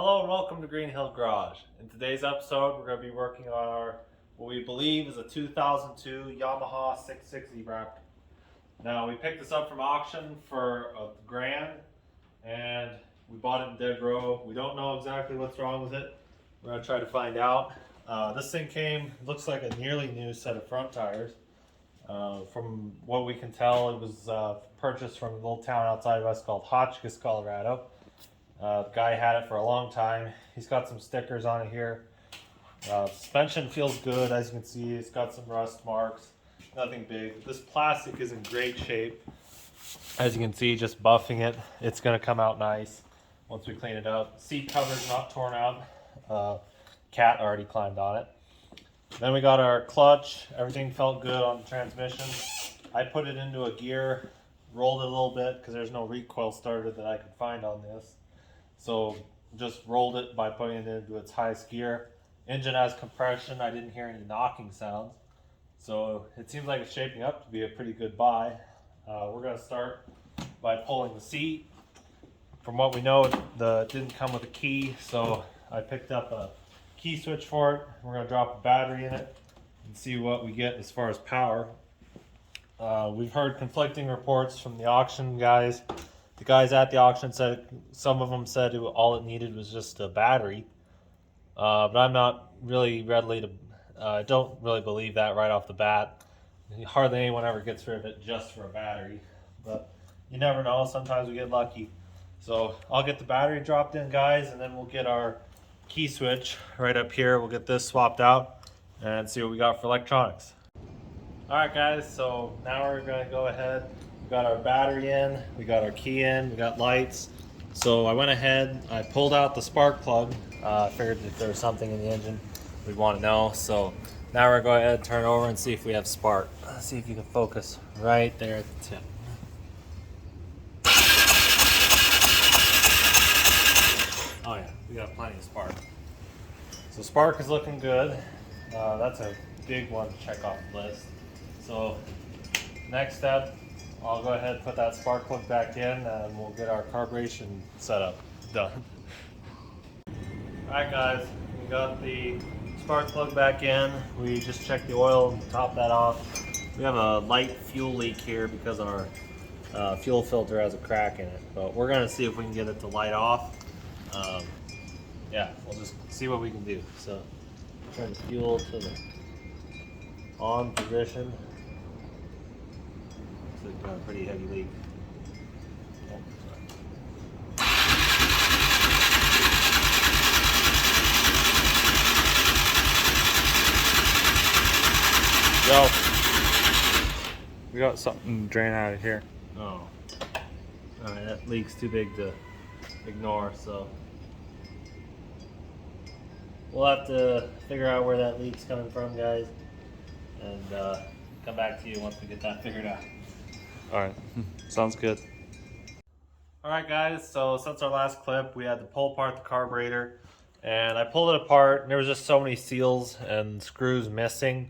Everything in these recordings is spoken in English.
Hello and welcome to Green Hill Garage. In today's episode, we're going to be working on what we believe is a 2002 Yamaha 660 Raptor. Now, we picked this up from auction for $1,000, and we bought it in Dead Row. We don't know exactly what's wrong with it. We're going to try to find out. This thing looks like a nearly new set of front tires. From what we can tell, it was purchased from a little town outside of us called Hotchkiss, Colorado. The guy had it for a long time. He's got some stickers on it here. Suspension feels good, as you can see. It's got some rust marks, nothing big. This plastic is in great shape. As you can see, just buffing it, it's going to come out nice once we clean it up. Seat cover's not torn out. Cat already climbed on it. Then we got our clutch. Everything felt good on the transmission. I put it into a gear, rolled it a little bit because there's no recoil starter that I could find on this. So just rolled it by putting it into its highest gear. Engine has compression. I didn't hear any knocking sounds. So it seems like it's shaping up to be a pretty good buy. We're going to start by pulling the seat. From what we know, it didn't come with a key, so I picked up a key switch for it. We're going to drop a battery in it and see what we get as far as power. We've heard conflicting reports from the auction guys. The guys at the auction said, some of them said all it needed was just a battery. But I'm not really I don't really believe that right off the bat. Hardly anyone ever gets rid of it just for a battery. But you never know, sometimes we get lucky. So I'll get the battery dropped in, guys, and then we'll get our key switch right up here. We'll get this swapped out and see what we got for electronics. Alright guys, so now we're going to go ahead. We got our battery in, we got our key in, we got lights. So I went ahead, I pulled out the spark plug. I figured if there was something in the engine we'd want to know. So now we're going to go ahead and turn it over and see if we have spark. Let's see if you can focus right there at the tip. Oh yeah, we got plenty of spark. So spark is looking good. That's a big one to check off the list. So next step, I'll go ahead and put that spark plug back in and we'll get our carburation setup done. Alright guys, we got the spark plug back in. We just checked the oil and topped that off. We have a light fuel leak here because our fuel filter has a crack in it. But we're going to see if we can get it to light off. Yeah, we'll just see what we can do. So turn the fuel to the on position. So we've got a pretty heavy leak. Oh, Yo, we got something drain out of here. Oh. Alright, that leak's too big to ignore, so we'll have to figure out where that leak's coming from, guys, and come back to you once we get that figured out. Alright, sounds good. Alright guys, so since our last clip, we had to pull apart the carburetor, and I pulled it apart, and there was just so many seals and screws missing.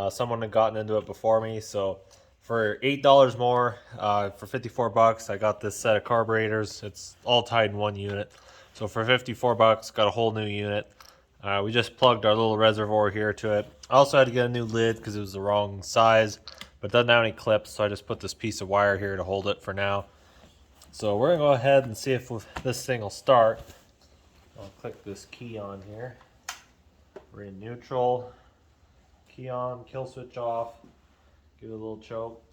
Someone had gotten into it before me, so for $8 more, for 54 bucks, I got this set of carburetors. It's all tied in one unit. So for 54 bucks, got a whole new unit. We just plugged our little reservoir here to it. I also had to get a new lid because it was the wrong size, but it doesn't have any clips, so I just put this piece of wire here to hold it for now. So we're gonna go ahead and see if this thing will start. I'll click this key on here. We're in neutral. Key on, kill switch off. Give it a little choke.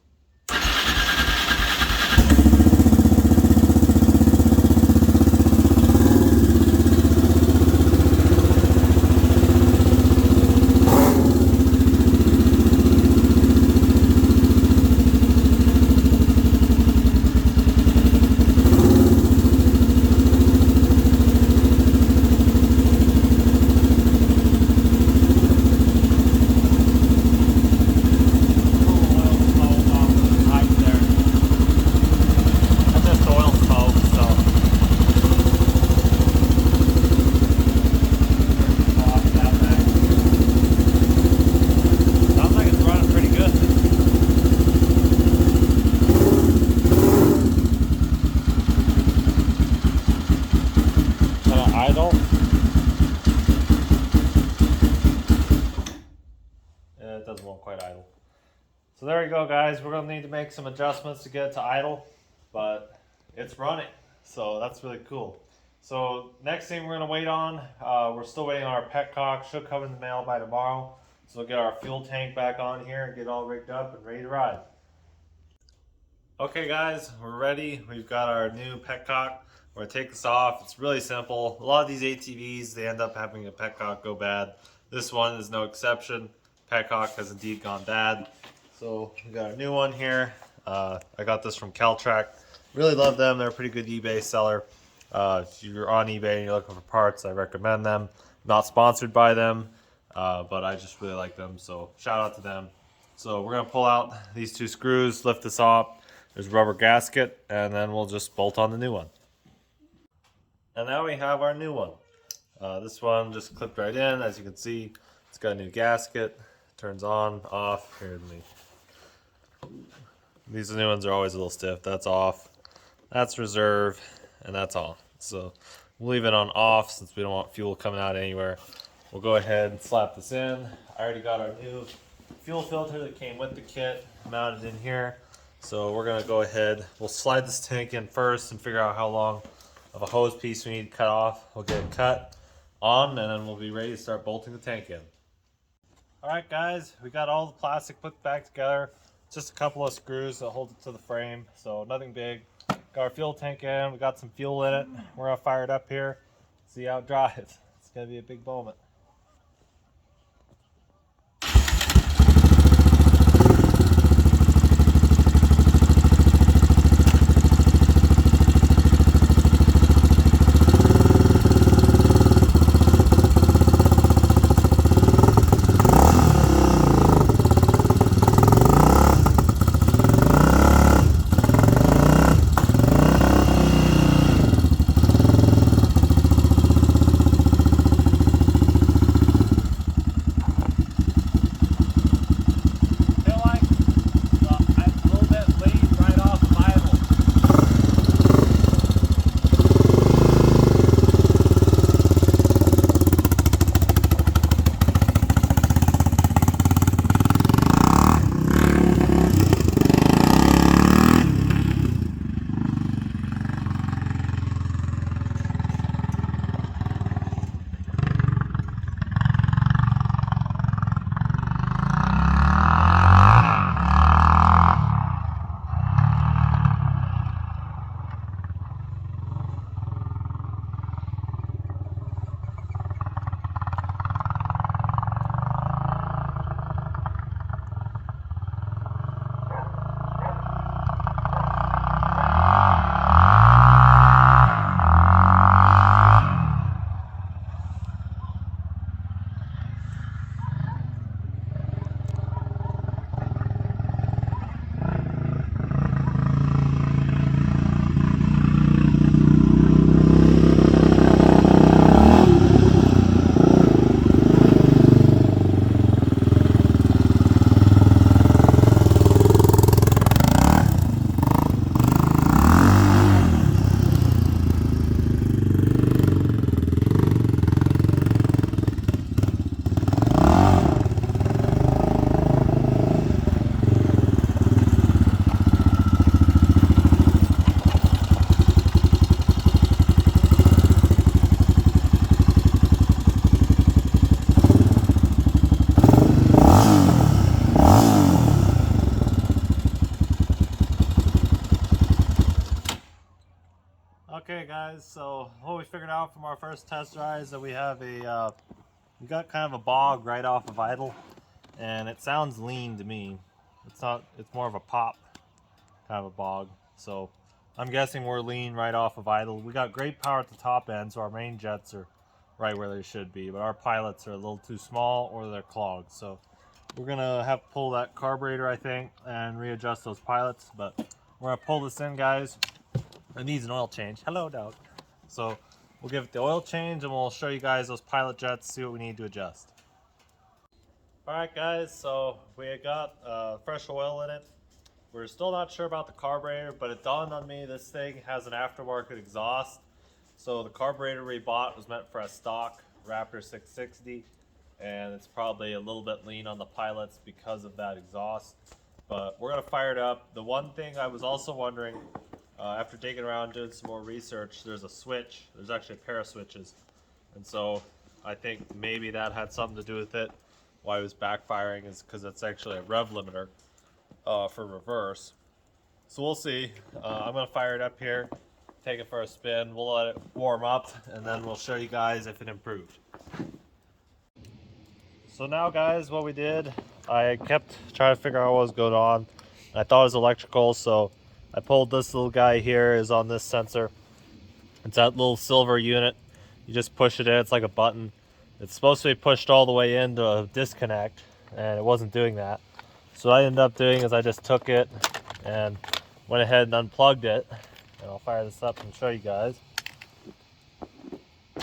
idle. It doesn't want quite idle. So there you go, guys. We're gonna need to make some adjustments to get it to idle, but it's running, so that's really cool. So next thing we're gonna wait on, we're still waiting on our Petcock. Should come in the mail by tomorrow. So we'll get our fuel tank back on here and get all rigged up and ready to ride. Okay guys, we're ready. We've got our new Petcock. We're gonna take this off. It's really simple. A lot of these ATVs, they end up having a Petcock go bad. This one is no exception. Petcock has indeed gone bad. So we got a new one here. I got this from Caltrac. Really love them. They're a pretty good eBay seller. If you're on eBay and you're looking for parts, I recommend them. Not sponsored by them, but I just really like them. So shout out to them. So we're gonna pull out these two screws, lift this off. There's a rubber gasket, and then we'll just bolt on the new one. And now we have our new one. This one just clipped right in. As you can see, it's got a new gasket. Turns on, off. Here, let me. These new ones are always a little stiff. That's off. That's reserve, and that's on. So we'll leave it on off since we don't want fuel coming out anywhere. We'll go ahead and slap this in. I already got our new fuel filter that came with the kit mounted in here. So we're gonna go ahead, we'll slide this tank in first and figure out how long of a hose piece we need to cut off. We'll get it cut on and then we'll be ready to start bolting the tank in. All right guys, we got all the plastic put back together. Just a couple of screws that hold it to the frame, so nothing big. Got our fuel tank in, we got some fuel in it. We're gonna fire it up here, see how it drives. It's gonna be a big moment. Okay guys, so what we figured out from our first test ride is that we have we got kind of a bog right off of idle, and it sounds lean to me. It's not, it's more of a pop kind of a bog. So I'm guessing we're lean right off of idle. We got great power at the top end, so our main jets are right where they should be, but our pilots are a little too small or they're clogged. So we're gonna have to pull that carburetor, I think, and readjust those pilots, but we're gonna pull this in, guys. It needs an oil change. Hello, dog. So we'll give it the oil change and we'll show you guys those pilot jets, see what we need to adjust. Alright guys, so we got fresh oil in it. We're still not sure about the carburetor, but it dawned on me this thing has an aftermarket exhaust, So the carburetor we bought was meant for a stock Raptor 660, and it's probably a little bit lean on the pilots because of that exhaust. But we're gonna fire it up. The one thing I was also wondering, after digging around doing some more research, there's a switch. There's actually a pair of switches, and so I think maybe that had something to do with it. Why it was backfiring is because it's actually a rev limiter for reverse. So we'll see. I'm gonna fire it up here, take it for a spin. We'll let it warm up, and then we'll show you guys if it improved. So now, guys, what we did, I kept trying to figure out what was going on. I thought it was electrical, so I pulled this little guy here. Is on this sensor. It's that little silver unit. You just push it in. It's like a button. It's supposed to be pushed all the way into a disconnect, and it wasn't doing that. So what I ended up doing is I just took it and went ahead and unplugged it. And I'll fire this up and show you guys. Now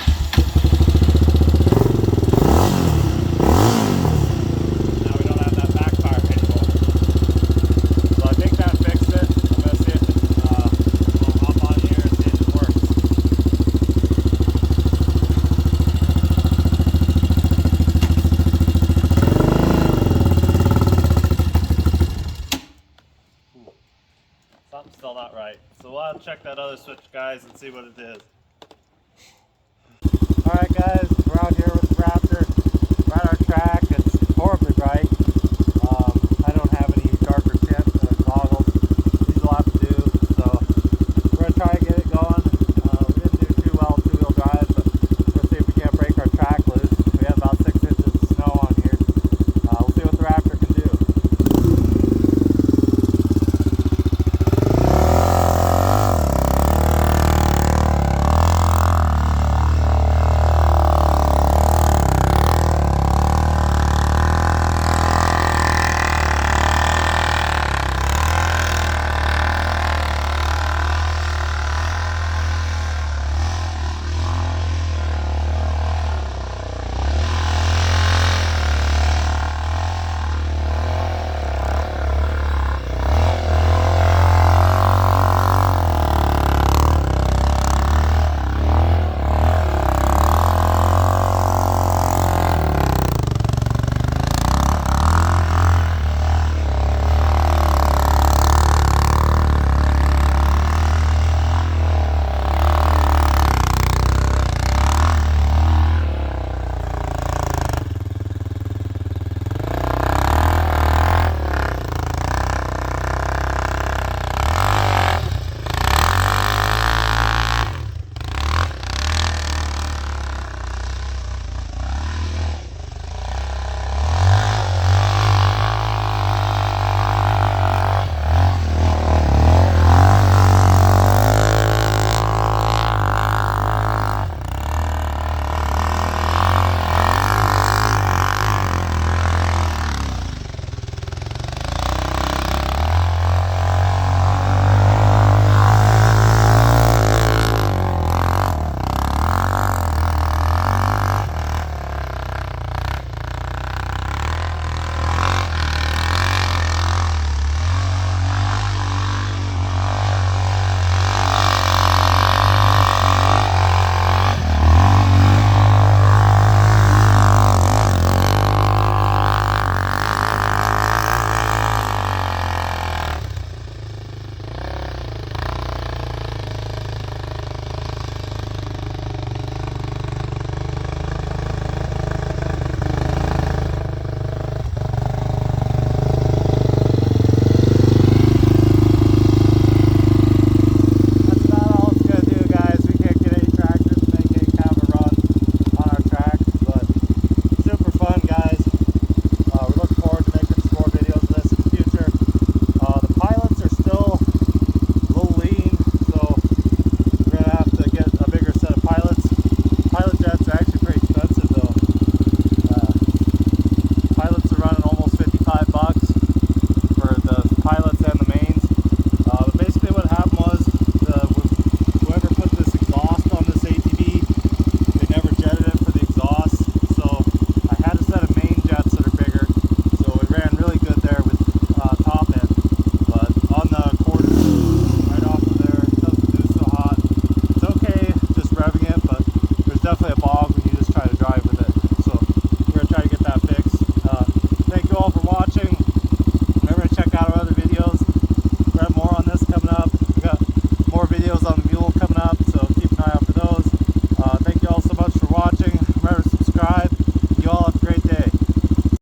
we don't have that backfire anymore. So I think that fixed it. I'm going to see if it's, we'll hop on here and see if it works. Something's still not right. So we'll have to check that other switch, guys, and see what it is. Alright, guys, we're out here with the Raptor. We're at our track. It's horribly bright. I don't have any darker tip goggles. These will have to do. So we're going to try to get it going. We didn't do too well two-wheel drive, but we're going to see if we can't break our track loose. We have about 6 inches of snow on here. We'll see what the Raptor can do. clog. We need